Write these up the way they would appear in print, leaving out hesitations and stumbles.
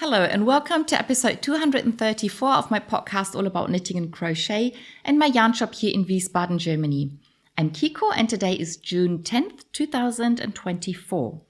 Hello and welcome to episode 234 of my podcast all about knitting and crochet and my yarn shop here in Wiesbaden, Germany. I'm Kiko and today is June 10th, 2024.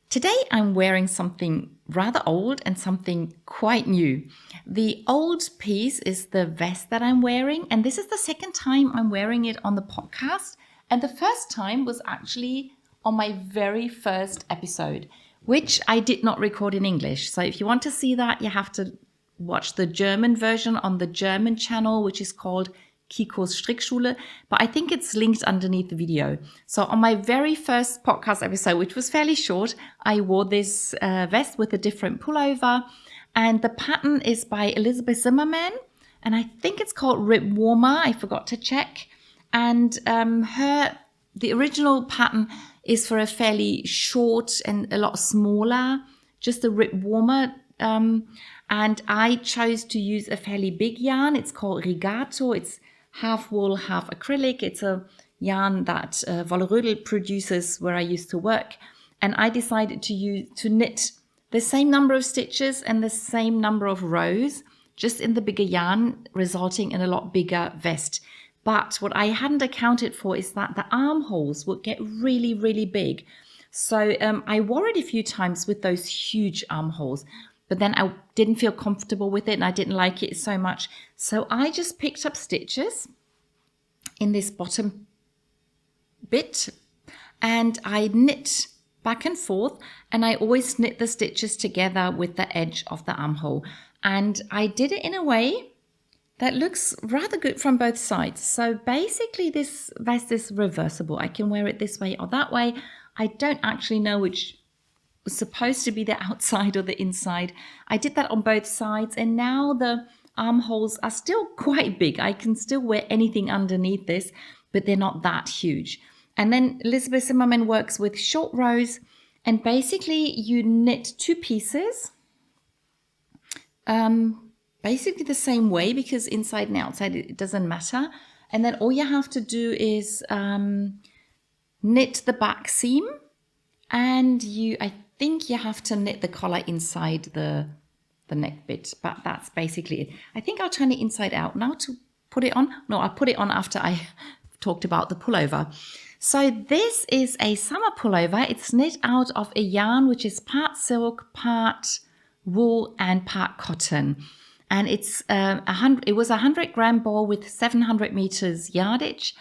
Today I'm wearing something rather old and something quite new. The old piece is the vest that I'm wearing, and this is the second time I'm wearing it on the podcast, and the first time was actually on my very first episode, which I did not record in English. So if you want to see that, you have to watch the German version on the German channel, which is called Kikos Strickschule, but I think it's linked underneath the video. So on my very first podcast episode, which was fairly short, I wore this vest with a different pullover, and the pattern is by Elizabeth Zimmerman, and I think it's called Rib Warmer. I forgot to check. And the original pattern is for a fairly short and a lot smaller, just a rib warmer. And I chose to use a fairly big yarn. It's called Rigato. It's half wool, half acrylic. It's a yarn that Wollerödel produces where I used to work. And I decided to knit the same number of stitches and the same number of rows, just in the bigger yarn, resulting in a lot bigger vest. But what I hadn't accounted for is that the armholes would get really, really big. So I wore it a few times with those huge armholes, but then I didn't feel comfortable with it and I didn't like it so much. So I just picked up stitches in this bottom bit and I knit back and forth, and I always knit the stitches together with the edge of the armhole. And I did it in a way that looks rather good from both sides. So basically this vest is reversible. I can wear it this way or that way. I don't actually know which was supposed to be the outside or the inside. I did that on both sides, and now the armholes are still quite big. I can still wear anything underneath this, but they're not that huge. And then Elizabeth Zimmerman works with short rows, and basically you knit two pieces. Basically the same way, because inside and outside it doesn't matter. And then all you have to do is knit the back seam, and I think you have to knit the collar inside the neck bit, but that's basically it. I think I'll turn it inside out now to put it on. No, I'll put it on after I talked about the pullover. So this is a summer pullover. It's knit out of a yarn which is part silk, part wool and part cotton. And it was a 100-gram ball with 700 meters yardage.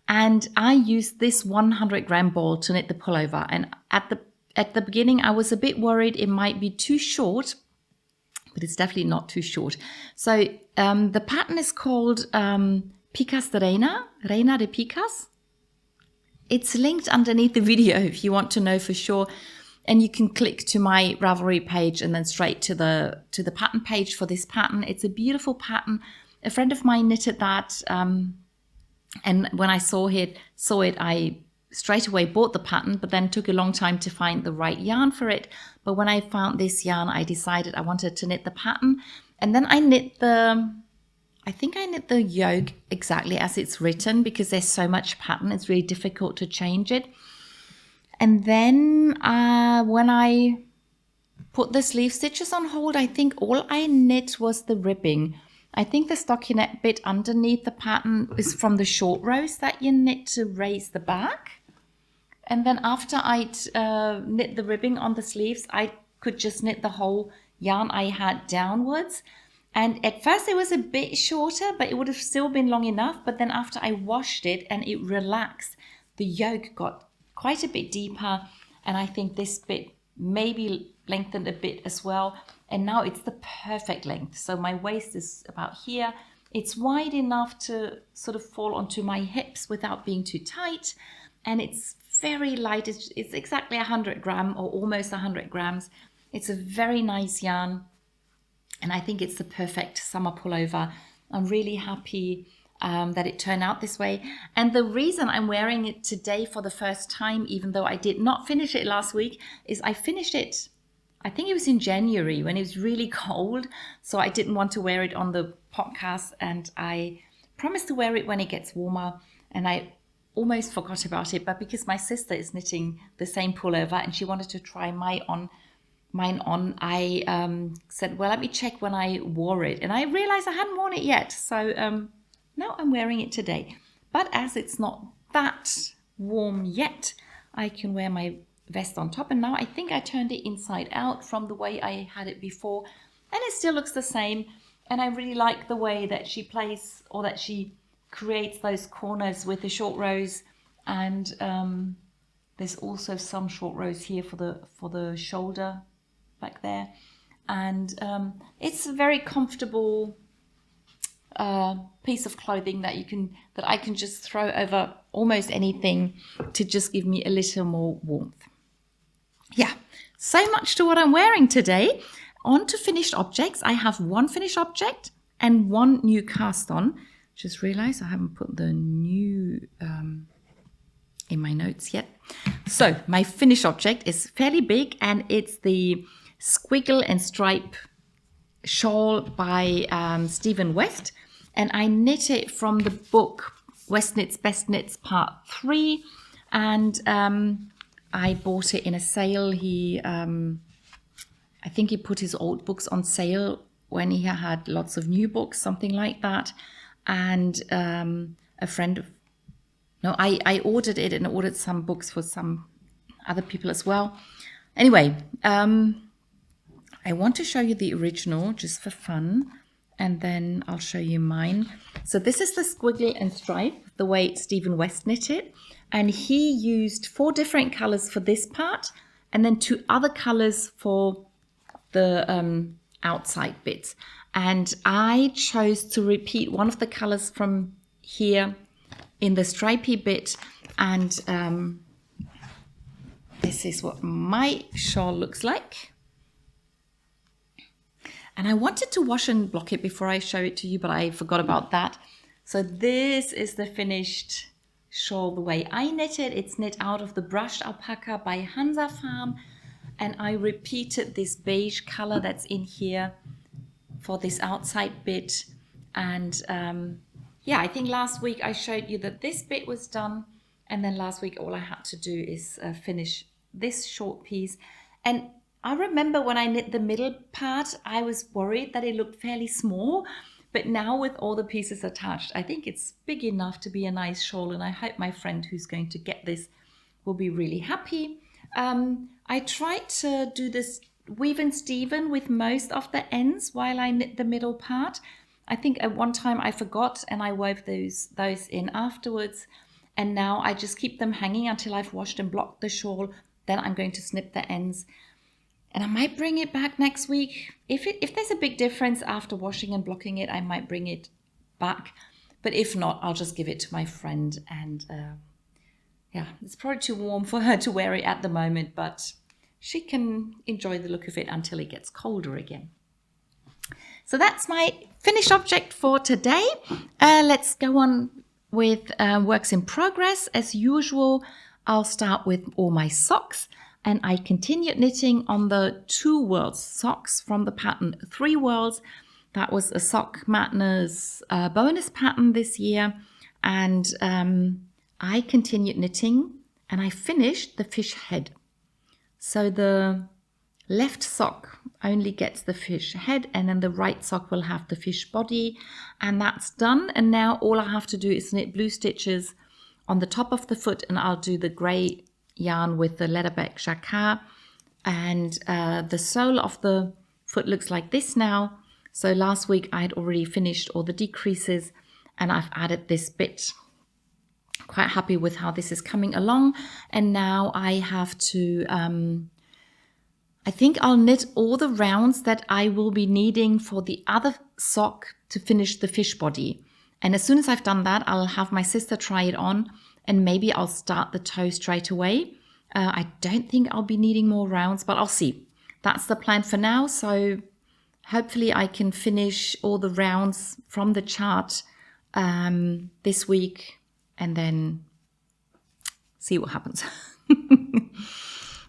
And I used this 100-gram ball to knit the pullover. And at the beginning, I was a bit worried it might be too short, but it's definitely not too short. So the pattern is called Picas de Reina de Picas. It's linked underneath the video if you want to know for sure. And you can click to my Ravelry page and then straight to the pattern page for this pattern. It's a beautiful pattern. A friend of mine knitted that, and when I saw it, I straight away bought the pattern, but then took a long time to find the right yarn for it. But when I found this yarn, I decided I wanted to knit the pattern, and then I knit I think I knit the yoke exactly as it's written, because there's so much pattern, it's really difficult to change it. And then when I put the sleeve stitches on hold, I think all I knit was the ribbing. I think the stockinette bit underneath the pattern is from the short rows that you knit to raise the back. And then after I'd knit the ribbing on the sleeves, I could just knit the whole yarn I had downwards. And at first it was a bit shorter, but it would have still been long enough. But then after I washed it and it relaxed, the yoke got quite a bit deeper, and I think this bit maybe lengthened a bit as well, and now it's the perfect length. So my waist is about here. It's wide enough to sort of fall onto my hips without being too tight, and it's very light. It's exactly 100 gram or almost 100 grams. It's a very nice yarn, and I think it's the perfect summer pullover. I'm really happy that it turned out this way. And the reason I'm wearing it today for the first time, even though I did not finish it last week, is I finished it, I think it was in January when it was really cold. So I didn't want to wear it on the podcast, and I promised to wear it when it gets warmer. And I almost forgot about it, but because my sister is knitting the same pullover and she wanted to try mine on, I said, well, let me check when I wore it. And I realized I hadn't worn it yet. So now I'm wearing it today. But as it's not that warm yet, I can wear my vest on top. And now I think I turned it inside out from the way I had it before. And it still looks the same. And I really like the way that she plays, or that she creates those corners with the short rows. And there's also some short rows here for the shoulder back there. And it's a very comfortable piece of clothing that I can just throw over almost anything to just give me a little more warmth. Yeah, so much to what I'm wearing today. On to finished objects. I have one finished object and one new cast on. Just realized I haven't put the new in my notes yet. So my finished object is fairly big, and it's the Squiggle and Stripe shawl by Stephen West. And I knit it from the book West Knits Best Knits Part 3. And I bought it in a sale. I think he put his old books on sale when he had lots of new books, something like that. And I ordered it and ordered some books for some other people as well. Anyway, I want to show you the original just for fun, and then I'll show you mine. So this is the Squiggle and Stripe, the way Stephen West knit it. And he used 4 different colors for this part, and then 2 other colors for the outside bits. And I chose to repeat one of the colors from here in the stripy bit. And this is what my shawl looks like. And I wanted to wash and block it before I show it to you, but I forgot about that. So this is the finished shawl the way I knit it. It's knit out of the brushed alpaca by Hansa Farm. And I repeated this beige color that's in here for this outside bit. And yeah, I think last week I showed you that this bit was done. And then last week all I had to do is finish this short piece. And I remember when I knit the middle part, I was worried that it looked fairly small. But now with all the pieces attached, I think it's big enough to be a nice shawl. And I hope my friend who's going to get this will be really happy. I tried to do this weave and steven with most of the ends while I knit the middle part. I think at one time I forgot and I wove those in afterwards. And now I just keep them hanging until I've washed and blocked the shawl. Then I'm going to snip the ends. And I might bring it back next week. If there's a big difference after washing and blocking it, I might bring it back. But if not, I'll just give it to my friend. And yeah, it's probably too warm for her to wear it at the moment, but she can enjoy the look of it until it gets colder again. So that's my finished object for today. Let's go on with works in progress. As usual, I'll start with all my socks. And I continued knitting on the 2 Worlds socks from the pattern 3 Worlds. That was a Sock Madness bonus pattern this year. And I continued knitting and I finished the fish head. So the left sock only gets the fish head, and then the right sock will have the fish body. And that's done. And now all I have to do is knit blue stitches on the top of the foot, and I'll do the grey yarn with the leatherback jacquard. And the sole of the foot looks like this now. So last week I had already finished all the decreases and I've added this bit. Quite happy with how this is coming along. And now I have to, I think I'll knit all the rounds that I will be needing for the other sock to finish the fish body. And as soon as I've done that, I'll have my sister try it on. And maybe I'll start the toe straight away. I don't think I'll be needing more rounds, but I'll see. That's the plan for now. So hopefully I can finish all the rounds from the chart this week and then see what happens.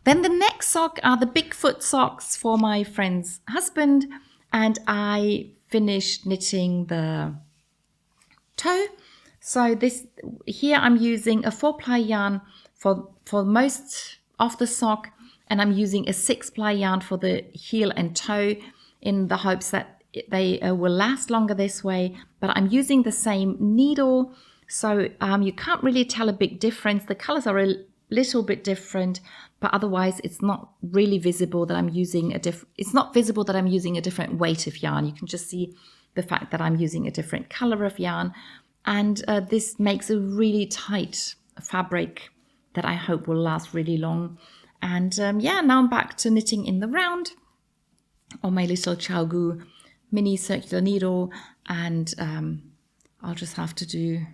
Then the next sock are the Bigfoot socks for my friend's husband. And I finished knitting the toe. So here I'm using a 4-ply yarn for most of the sock, and I'm using a 6-ply yarn for the heel and toe in the hopes that they will last longer this way. But I'm using the same needle, so you can't really tell a big difference. The colors are a little bit different, but otherwise it's not really visible that I'm using it's not visible that I'm using a different weight of yarn. You can just see the fact that I'm using a different color of yarn, and this makes a really tight fabric that I hope will last really long. And yeah, now I'm back to knitting in the round on my little Chaogu mini circular needle, and I'll just have to do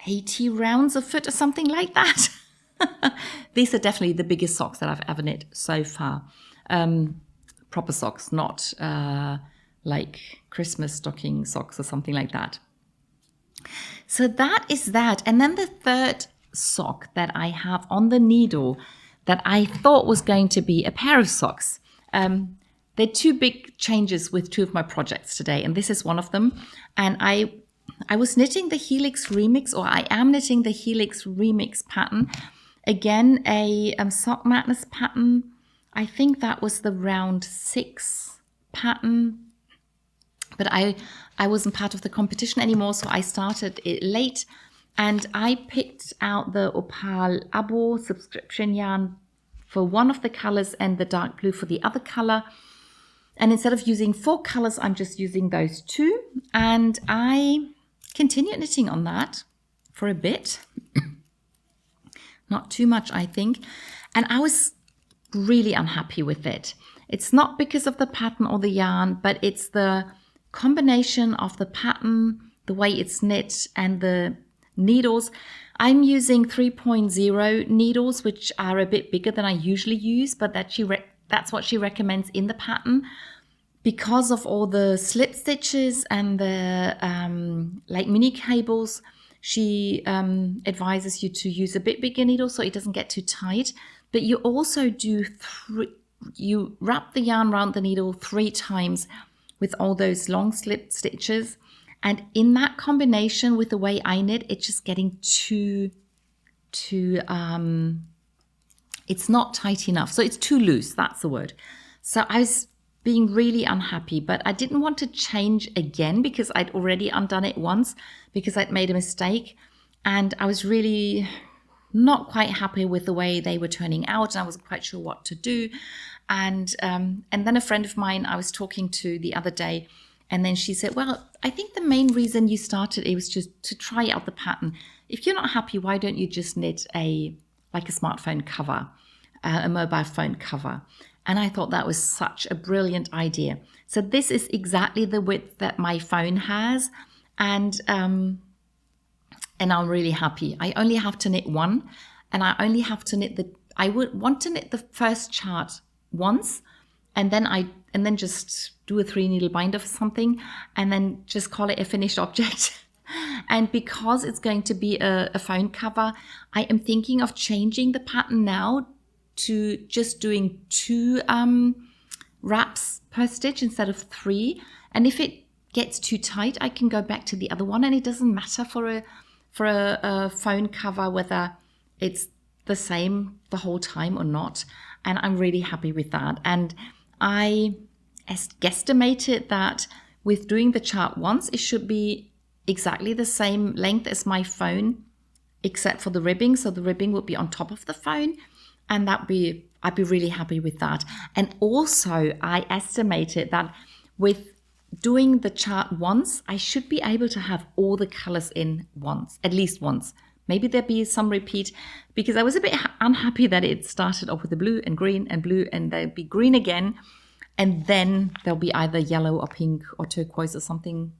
80 rounds a foot or something like that. These are definitely the biggest socks that I've ever knit so far. Proper socks, not like Christmas stocking socks or something like that. So that is that. And then the third sock that I have on the needle that I thought was going to be a pair of socks. There are two big changes with two of my projects today, and this is one of them. And I was knitting the Helix Remix, or I am knitting the Helix Remix pattern. Again, a Sock Madness pattern. I think that was the round 6 pattern. But I wasn't part of the competition anymore, so I started it late. And I picked out the Opal Abo subscription yarn for one of the colors and the dark blue for the other color. And instead of using 4 colors, I'm just using those 2. And I continued knitting on that for a bit. Not too much, I think. And I was really unhappy with it. It's not because of the pattern or the yarn, but it's the combination of the pattern, the way it's knit, and the needles. I'm using 3.0 needles, which are a bit bigger than I usually use, but that's what she recommends in the pattern. Because of all the slip stitches and the like mini cables, she advises you to use a bit bigger needle so it doesn't get too tight. But you also do you wrap the yarn around the needle 3 times with all those long slip stitches. And in that combination with the way I knit, it's just getting too it's not tight enough. So it's too loose, that's the word. So I was being really unhappy, but I didn't want to change again because I'd already undone it once because I'd made a mistake. And I was really not quite happy with the way they were turning out, and I wasn't quite sure what to do. And then a friend of mine I was talking to the other day, and then she said, well, I think the main reason you started it was just to try out the pattern. If you're not happy, why don't you just knit a smartphone cover, a mobile phone cover? And I thought that was such a brilliant idea. So this is exactly the width that my phone has, and I'm really happy. I only have to knit one, and I only have to knit I would want to knit the first chart once, and then just do a 3-needle binder for something, and then just call it a finished object. And because it's going to be a phone cover, I am thinking of changing the pattern now to just doing 2 wraps per stitch instead of 3. And if it gets too tight, I can go back to the other one, and it doesn't matter for a phone cover whether it's the same the whole time or not. And I'm really happy with that. And I guesstimated that with doing the chart once, it should be exactly the same length as my phone, except for the ribbing. So the ribbing would be on top of the phone, and I'd be really happy with that. And also I estimated that with doing the chart once, I should be able to have all the colors in once, at least once. Maybe there'd be some repeat, because I was a bit unhappy that it started off with the blue and green and blue, and there'd be green again, and then there'll be either yellow or pink or turquoise or something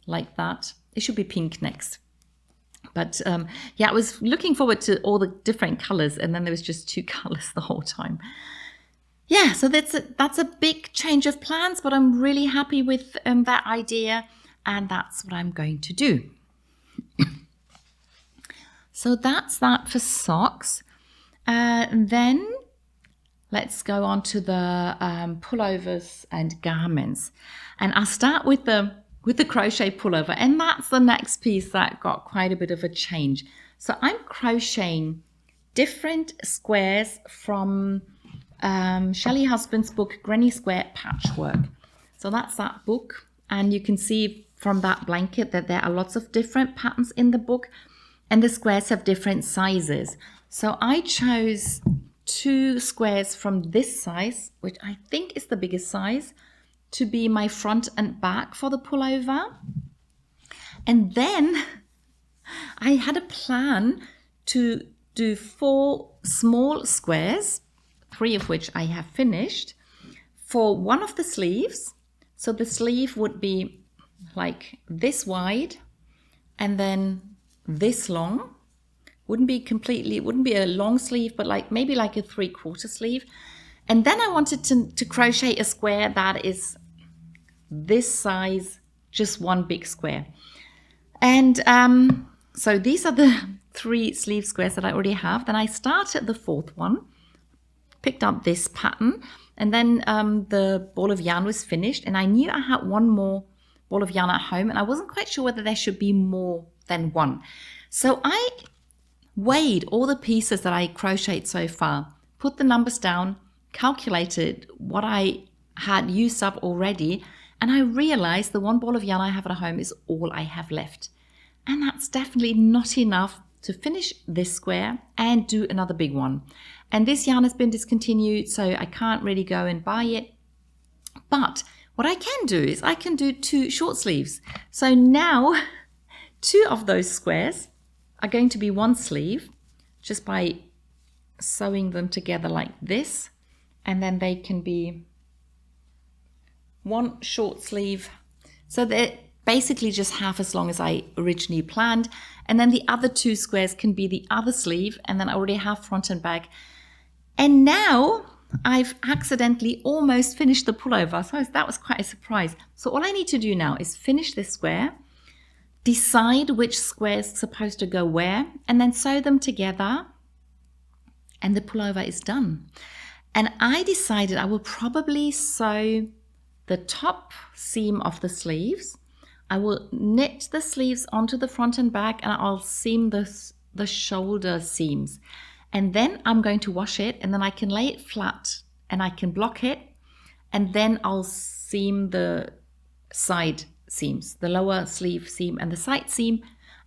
like that. It should be pink next. But yeah, I was looking forward to all the different colors, and then there was just 2 colors the whole time. Yeah, so that's a big change of plans, but I'm really happy with that idea, and that's what I'm going to do. So that's that for socks. Then let's go on to the pullovers and garments, and I'll start with the crochet pullover, and that's the next piece that got quite a bit of a change. So I'm crocheting different squares from Shelley Husband's book, Granny Square Patchwork. So that's that book. And you can see from that blanket that there are lots of different patterns in the book. And the squares have different sizes. So I chose 2 squares from this size, which I think is the biggest size, to be my front and back for the pullover. And then I had a plan to do 4 small squares, 3 of which I have finished, for one of the sleeves. So the sleeve would be like this wide and then this long. Wouldn't be a long sleeve, but like maybe like a 3/4 sleeve. And then I wanted to crochet a square that is this size, just one big square. And so these are the 3 sleeve squares that I already have. Then I started the 4th one, picked up this pattern, and then the ball of yarn was finished. And I knew I had one more ball of yarn at home, and I wasn't quite sure whether there should be more than one. So I weighed all the pieces that I crocheted so far, put the numbers down, calculated what I had used up already, and I realized the one ball of yarn I have at home is all I have left. And that's definitely not enough to finish this square and do another big one. And this yarn has been discontinued, so I can't really go and buy it. But what I can do is I can do 2 short sleeves. So now 2 of those squares are going to be one sleeve, just by sewing them together like this, and then they can be one short sleeve. So they're basically just half as long as I originally planned, and then the other 2 squares can be the other sleeve, and then I already have front and back. And now I've accidentally almost finished the pullover, so that was quite a surprise. So all I need to do now is finish this square, decide which square is supposed to go where, and then sew them together, and the pullover is done. And I decided I will probably sew the top seam of the sleeves. I will knit the sleeves onto the front and back, and I'll seam the shoulder seams. And then I'm going to wash it, and then I can lay it flat and I can block it, and then I'll seam the side seams, the lower sleeve seam and the side seam,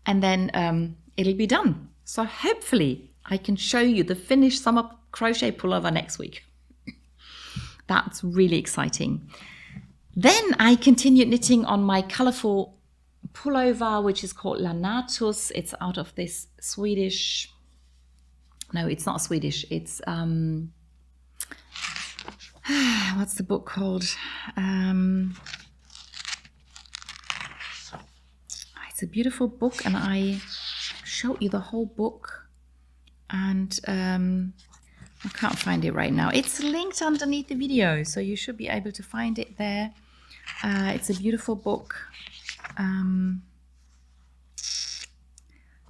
and then it'll be done. So hopefully I can show you the finished summer crochet pullover next week. That's really exciting. Then I continued knitting on my colorful pullover, which is called Lanatus. It's out of this Swedish, no, it's not Swedish, it's what's the book called? It's a beautiful book, and I showed you the whole book, and I can't find it right now. It's linked underneath the video, so you should be able to find it there. It's a beautiful book.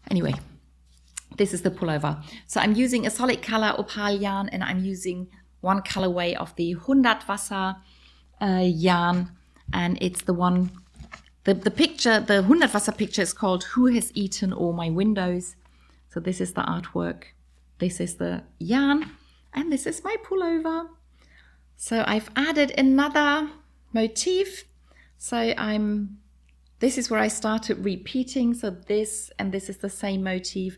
Anyway, this is the pullover. So I'm using a solid color opal yarn, and I'm using one colorway of the Hundertwasser yarn, and it's the one. The picture, the Hundertwasser picture is called Who Has Eaten All My Windows? So this is the artwork. This is the yarn, and this is my pullover. So I've added another motif. So this is where I started repeating. So this and this is the same motif.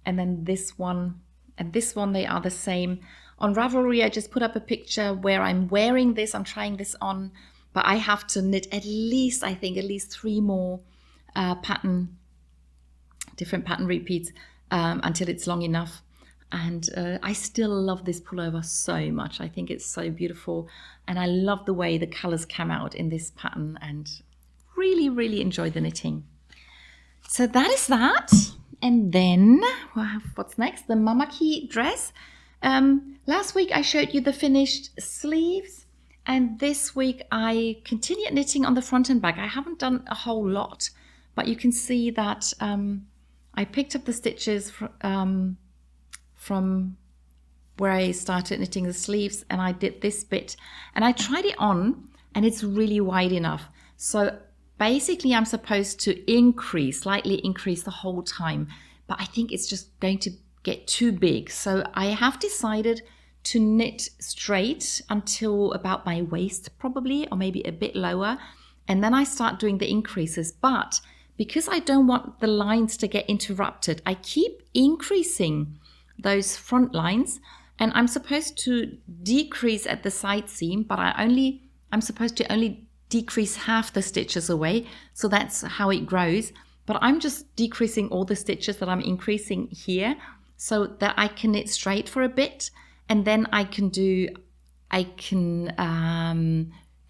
And then this one and this one, they are the same. On Ravelry, I just put up a picture where I'm wearing this. I'm trying this on. But I have to knit at least 3 more different pattern repeats until it's long enough. And I still love this pullover so much. I think it's so beautiful. And I love the way the colors come out in this pattern, and really, really enjoy the knitting. So that is that. And then, what's next? The Mamaki dress. Last week I showed you the finished sleeves. And this week I continued knitting on the front and back. I haven't done a whole lot, but you can see that I picked up the stitches from where I started knitting the sleeves, and I did this bit. And I tried it on, and it's really wide enough. So basically I'm supposed to slightly increase the whole time, but I think it's just going to get too big. So I have decided to knit straight until about my waist probably, or maybe a bit lower. And then I start doing the increases. But because I don't want the lines to get interrupted, I keep increasing those front lines, and I'm supposed to decrease at the side seam, but I'm supposed to only decrease half the stitches away. So that's how it grows. But I'm just decreasing all the stitches that I'm increasing here so that I can knit straight for a bit. And then I can do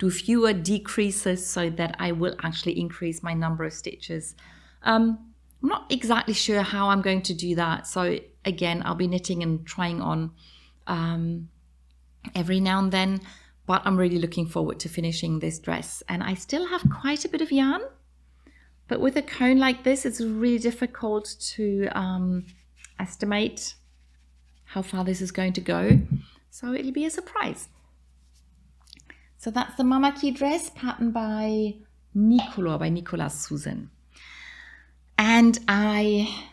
fewer decreases so that I will actually increase my number of stitches. I'm not exactly sure how I'm going to do that. So again, I'll be knitting and trying on every now and then, but I'm really looking forward to finishing this dress. And I still have quite a bit of yarn, but with a cone like this, it's really difficult to estimate how far this is going to go. So it'll be a surprise. So that's the Mamaki dress, patterned by Nicolas Susan. And I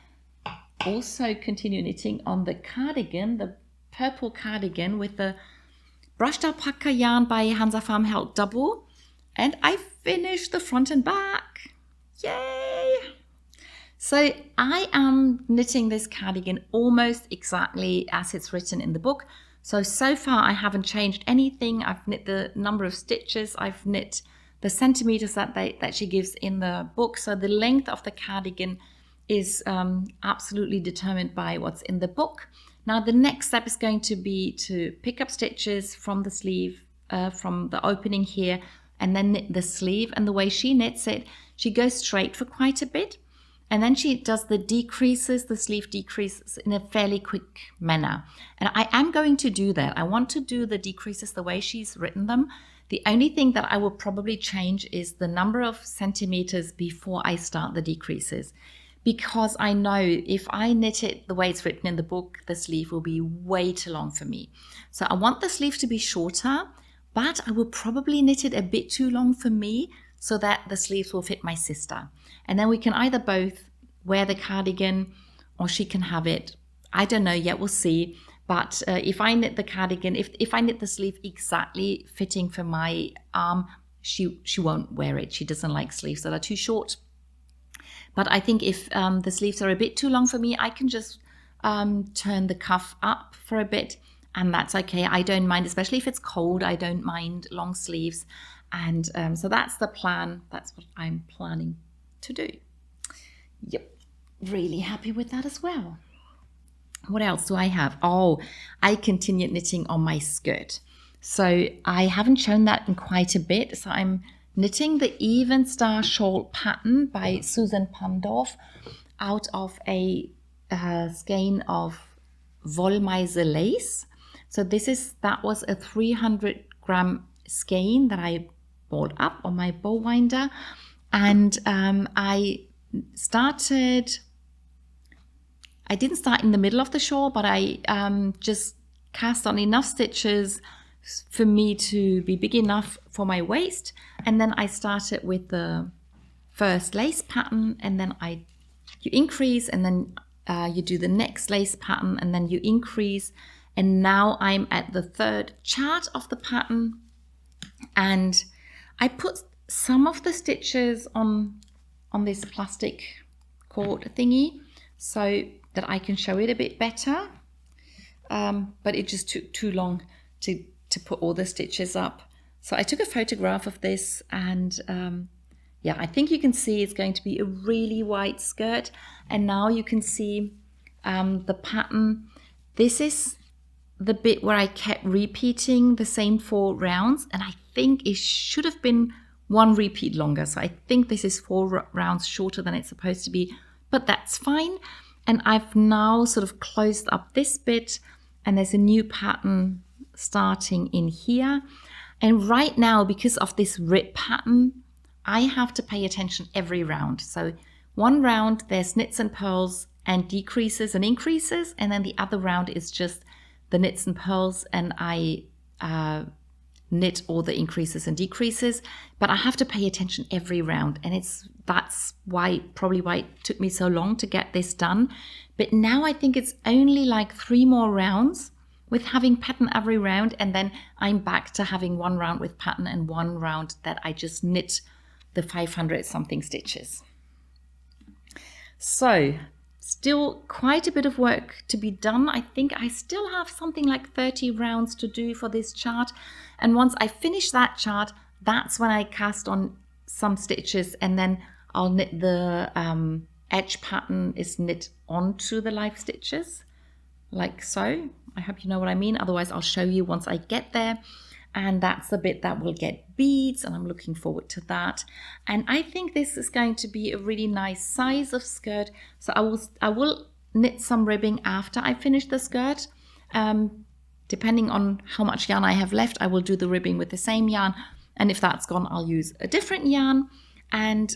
also continue knitting on the cardigan, the purple cardigan with the brushed alpaca yarn by Hansa Farm Held Double. And I finished the front and back. Yay! So I am knitting this cardigan almost exactly as it's written in the book. So far I haven't changed anything. I've knit the number of stitches. I've knit the centimeters that she gives in the book. So the length of the cardigan is absolutely determined by what's in the book. Now the next step is going to be to pick up stitches from the sleeve, from the opening here, and then knit the sleeve. And the way she knits it, she goes straight for quite a bit. And then she does the decreases, the sleeve decreases in a fairly quick manner. And I am going to do that. I want to do the decreases the way she's written them. The only thing that I will probably change is the number of centimeters before I start the decreases. Because I know if I knit it the way it's written in the book, the sleeve will be way too long for me. So I want the sleeve to be shorter, but I will probably knit it a bit too long for me so that the sleeves will fit my sister. And then we can either both wear the cardigan or she can have it. I don't know yet, we'll see. But if I knit the cardigan, if I knit the sleeve exactly fitting for my arm, she won't wear it. She doesn't like sleeves that are too short. But I think if the sleeves are a bit too long for me, I can just turn the cuff up for a bit, and that's okay. I don't mind, especially if it's cold. I don't mind long sleeves. And so that's the plan. That's what I'm planning to do. Yep, really happy with that as well. What else do I have? Oh, I continued knitting on my skirt. So I haven't shown that in quite a bit. So I'm knitting the Evenstar shawl pattern by Susan Pandorf out of a skein of Wollmeise lace. So that was a 300-gram skein that I bought up on my bow winder, and I didn't start in the middle of the shawl, but I just cast on enough stitches for me to be big enough for my waist. And then I started with the first lace pattern, and then you increase, and then you do the next lace pattern, and then you increase. And now I'm at the third chart of the pattern, and I put some of the stitches on this plastic cord thingy so that I can show it a bit better, but it just took too long to put all the stitches up. So I took a photograph of this, and yeah, I think you can see it's going to be a really wide skirt. And now you can see the pattern. This is the bit where I kept repeating the same 4 rounds, and I think it should have been 1 repeat longer. So I think this is 4 rounds shorter than it's supposed to be, but that's fine. And I've now sort of closed up this bit, and there's a new pattern starting in here. And right now, because of this rip pattern, I have to pay attention every round. So 1 round, there's knits and purls and decreases and increases, and then the other round is just the knits and purls, and I knit all the increases and decreases, but I have to pay attention every round, and that's probably why it took me so long to get this done. But now I think it's only like 3 more rounds with having pattern every round, and then I'm back to having one round with pattern and one round that I just knit the 500 something stitches. So still quite a bit of work to be done. I think I still have something like 30 rounds to do for this chart, and once I finish that chart, that's when I cast on some stitches, and then I'll knit the edge pattern is knit onto the live stitches like so. I hope you know what I mean. Otherwise I'll show you once I get there, and that's the bit that will get beads, and I'm looking forward to that. And I think this is going to be a really nice size of skirt, so I will knit some ribbing after I finish the skirt. Depending on how much yarn I have left, I will do the ribbing with the same yarn, and if that's gone, I'll use a different yarn. And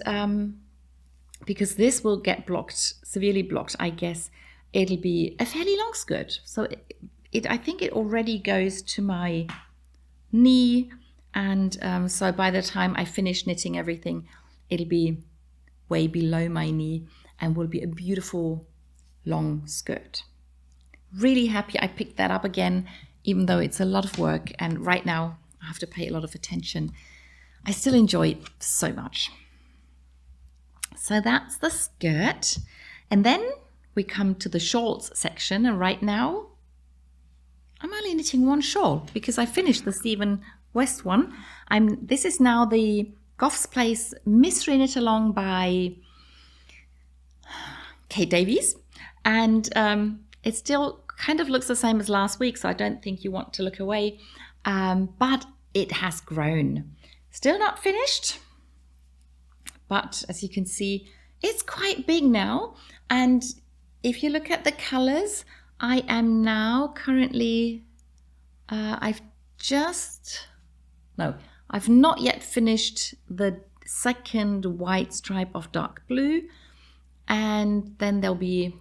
because this will get blocked, severely blocked, I guess it'll be a fairly long skirt. So I think it already goes to my knee, and so by the time I finish knitting everything, it'll be way below my knee and will be a beautiful long skirt. Really happy I picked that up again, even though it's a lot of work, and right now I have to pay a lot of attention. I still enjoy it so much. So that's the skirt, and then we come to the shawls section, and right now I'm only knitting one shawl because I finished the Stephen West one. This is now the Goff's Place Mystery Knit Along by Kate Davies, and it still kind of looks the same as last week, so I don't think you want to look away, but it has grown. Still not finished, but as you can see, it's quite big now. And if you look at the colors, I am now currently, I've not yet finished the second white stripe of dark blue, and then there'll be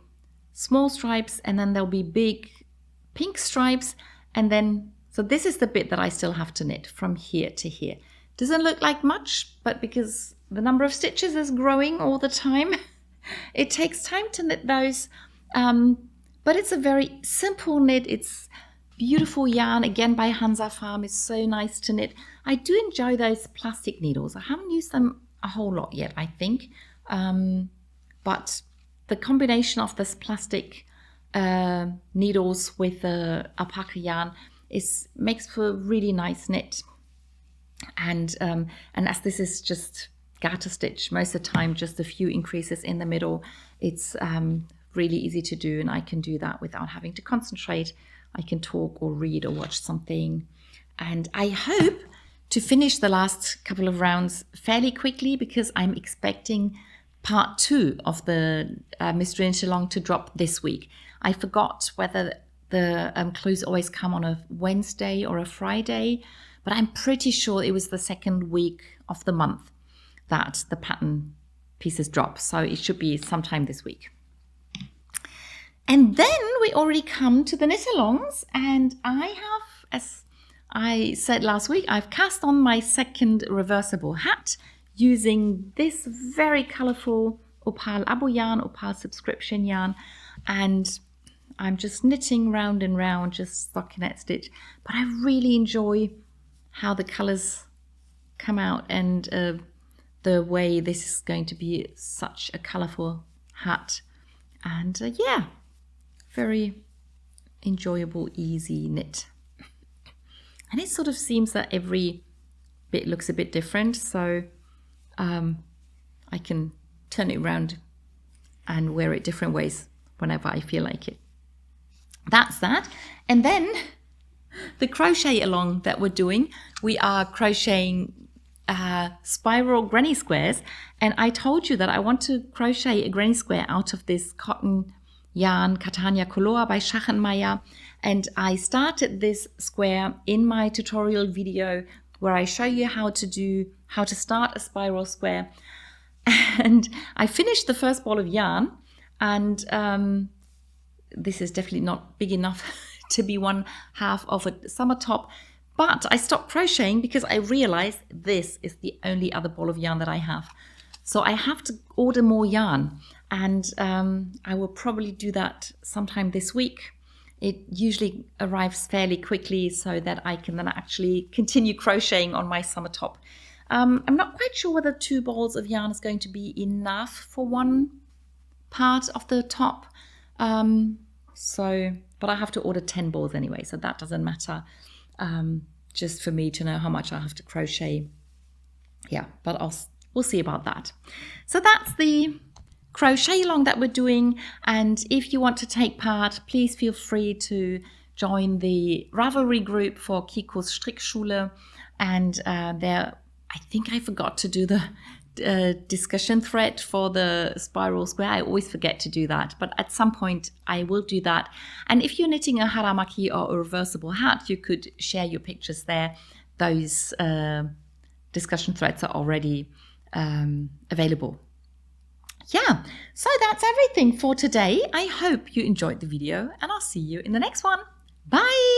small stripes, and then there'll be big pink stripes, and then, so this is the bit that I still have to knit from here to here. Doesn't look like much, but because the number of stitches is growing all the time, it takes time to knit those, but it's a very simple knit. It's beautiful yarn, again by Hansa Farm. It's so nice to knit. I do enjoy those plastic needles. I haven't used them a whole lot yet, I think, but the combination of this plastic needles with the alpaca yarn makes for a really nice knit. And as this is just garter stitch most of the time, just a few increases in the middle, it's really easy to do, and I can do that without having to concentrate. I can talk or read or watch something, and I hope to finish the last couple of rounds fairly quickly, because I'm expecting part 2 of the Mystery Knit Along to drop this week. I forgot whether the clues always come on a Wednesday or a Friday, but I'm pretty sure it was the second week of the month that the pattern pieces drop. So it should be sometime this week. And then we already come to the knit-alongs, and I have, as I said last week, I've cast on my second reversible hat using this very colorful Opal Abo yarn, Opal subscription yarn, and I'm just knitting round and round, just stockinette stitch. But I really enjoy how the colors come out, and the way this is going to be such a colorful hat. And yeah, very enjoyable, easy knit. And it sort of seems that every bit looks a bit different, so I can turn it around and wear it different ways whenever I feel like it. That's that. And then the crochet along that we're doing, we are crocheting spiral granny squares, and I told you that I want to crochet a granny square out of this cotton yarn Catania Color by Shetland-Maschen, and I started this square in my tutorial video where I show you how to start a spiral square, and I finished the first ball of yarn, and this is definitely not big enough to be one half of a summer top, but I stopped crocheting because I realized this is the only other ball of yarn that I have. So I have to order more yarn, and I will probably do that sometime this week. it usually arrives fairly quickly so that I can then actually continue crocheting on my summer top. I'm not quite sure whether 2 balls of yarn is going to be enough for one part of the top. But I have to order 10 balls anyway, so that doesn't matter. Just for me to know how much I have to crochet. Yeah, but we'll see about that. So that's the crochet along that we're doing, and if you want to take part, please feel free to join the Ravelry group for Kikos Strickschule, and I think I forgot to do the discussion thread for the spiral square. I always forget to do that, but at some point I will do that. And if you're knitting a haramaki or a reversible hat, you could share your pictures there. Those discussion threads are already available. Yeah, so that's everything for today. I hope you enjoyed the video, and I'll see you in the next one. Bye!